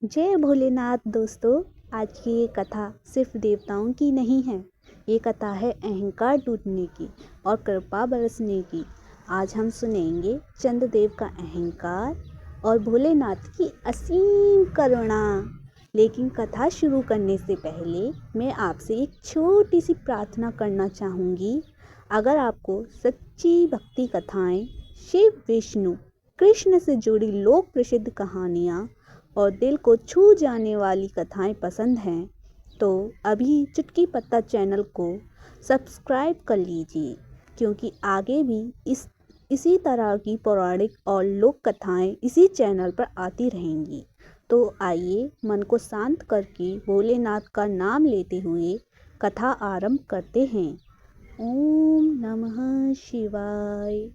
जय भोलेनाथ दोस्तों। आज की ये कथा सिर्फ देवताओं की नहीं है। ये कथा है अहंकार टूटने की और कृपा बरसने की। आज हम सुनेंगे चंद्रदेव का अहंकार और भोलेनाथ की असीम करुणा। लेकिन कथा शुरू करने से पहले मैं आपसे एक छोटी सी प्रार्थना करना चाहूँगी। अगर आपको सच्ची भक्ति कथाएं, शिव विष्णु कृष्ण से जुड़ी लोक प्रसिद्ध कहानियाँ और दिल को छू जाने वाली कथाएं पसंद हैं तो अभी चुटकी पत्ता चैनल को सब्सक्राइब कर लीजिए, क्योंकि आगे भी इसी तरह की पौराणिक और लोक कथाएं इसी चैनल पर आती रहेंगी। तो आइए मन को शांत करके भोलेनाथ का नाम लेते हुए कथा आरंभ करते हैं। ओम नमः शिवाय।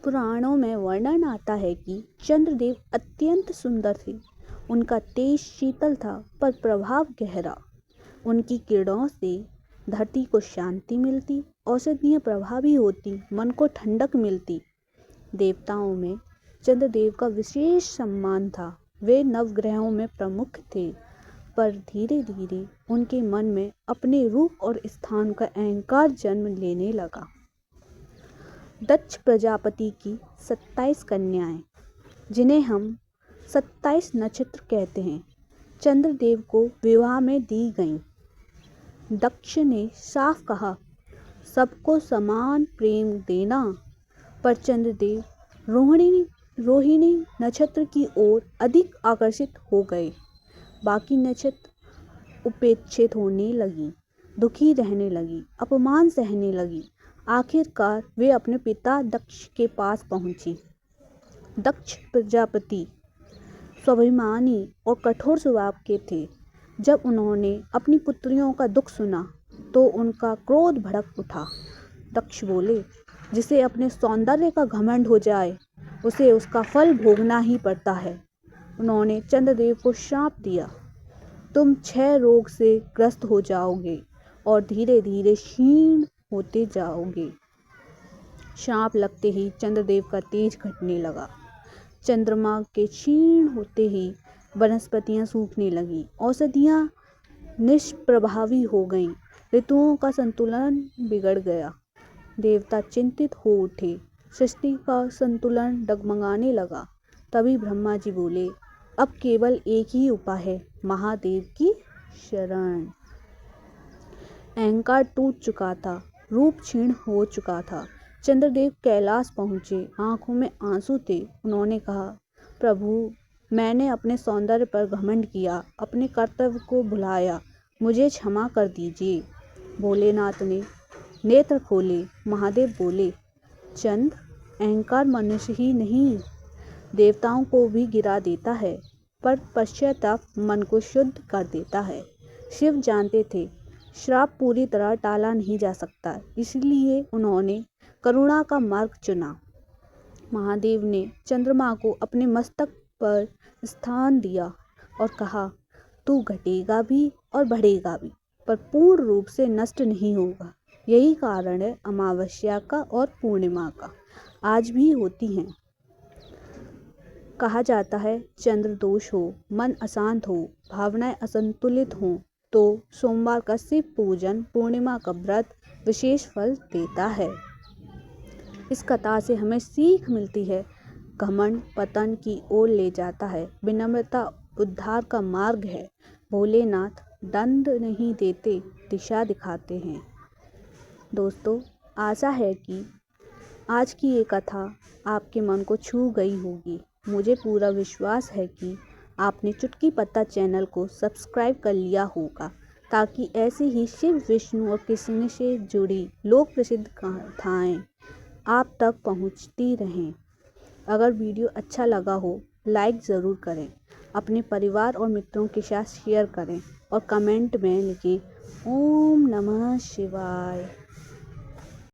पुराणों में वर्णन आता है कि चंद्रदेव अत्यंत सुंदर थे। उनका तेज शीतल था पर प्रभाव गहरा। उनकी किरणों से धरती को शांति मिलती, औषधियाँ प्रभावी होती, मन को ठंडक मिलती। देवताओं में चंद्रदेव का विशेष सम्मान था। वे नवग्रहों में प्रमुख थे, पर धीरे धीरे उनके मन में अपने रूप और स्थान का अहंकार जन्म लेने लगा। दक्ष प्रजापति की 27 कन्याएं, जिन्हें हम 27 नक्षत्र कहते हैं, चंद्रदेव को विवाह में दी गईं। दक्ष ने साफ कहा, सबको समान प्रेम देना, पर चंद्रदेव रोहिणी नक्षत्र की ओर अधिक आकर्षित हो गए। बाकी नक्षत्र उपेक्षित होने लगी, दुखी रहने लगी, अपमान सहने लगी। आखिरकार वे अपने पिता दक्ष के पास पहुंची। दक्ष प्रजापति स्वाभिमानी और कठोर स्वभाव के थे। जब उन्होंने अपनी पुत्रियों का दुख सुना तो उनका क्रोध भड़क उठा। दक्ष बोले, जिसे अपने सौंदर्य का घमंड हो जाए उसे उसका फल भोगना ही पड़ता है। उन्होंने चंद्रदेव को श्राप दिया, तुम 6 रोग से ग्रस्त हो जाओगे और धीरे धीरे क्षीण होते जाओगे। श्राप लगते ही चंद्रदेव का तेज घटने लगा। चंद्रमा के क्षीण होते ही वनस्पतियां सूखने लगीं, औषधियां निष्प्रभावी हो गईं, ऋतुओं का संतुलन बिगड़ गया। देवता चिंतित हो उठे, सृष्टि का संतुलन डगमगाने लगा। तभी ब्रह्मा जी बोले, अब केवल एक ही उपाय है, महादेव की शरण। अहंकार टूट चुका था, रूप क्षीण हो चुका था। चंद्रदेव कैलाश पहुँचे, आंखों में आंसू थे। उन्होंने कहा, प्रभु, मैंने अपने सौंदर्य पर घमंड किया, अपने कर्तव्य को भुलाया, मुझे क्षमा कर दीजिए। भोलेनाथ ने नेत्र खोले। महादेव बोले, चंद्र, अहंकार मनुष्य ही नहीं, देवताओं को भी गिरा देता है, पर पश्चाताप मन को शुद्ध कर देता है। शिव जानते थे श्राप पूरी तरह टाला नहीं जा सकता, इसलिए उन्होंने करुणा का मार्ग चुना। महादेव ने चंद्रमा को अपने मस्तक पर स्थान दिया और कहा, तू घटेगा भी और बढ़ेगा भी, पर पूर्ण रूप से नष्ट नहीं होगा। यही कारण है अमावस्या का और पूर्णिमा का आज भी होती हैं। कहा जाता है, चंद्र दोष हो, मन अशांत हो, भावनाएं असंतुलित हों तो सोमवार का शिव पूजन, पूर्णिमा का व्रत विशेष फल देता है। इस कथा से हमें सीख मिलती है, घमंड पतन की ओर ले जाता है, विनम्रता उद्धार का मार्ग है। भोलेनाथ दंड नहीं देते, दिशा दिखाते हैं। दोस्तों, आशा है कि आज की ये कथा आपके मन को छू गई होगी। मुझे पूरा विश्वास है कि आपने चुटकी पत्ता चैनल को सब्सक्राइब कर लिया होगा, ताकि ऐसे ही शिव विष्णु और कृष्ण से जुड़ी लोक प्रसिद्ध कथाएं आप तक पहुंचती रहें। अगर वीडियो अच्छा लगा हो, लाइक ज़रूर करें, अपने परिवार और मित्रों के साथ शेयर करें और कमेंट में लिखें, ओम नमः शिवाय।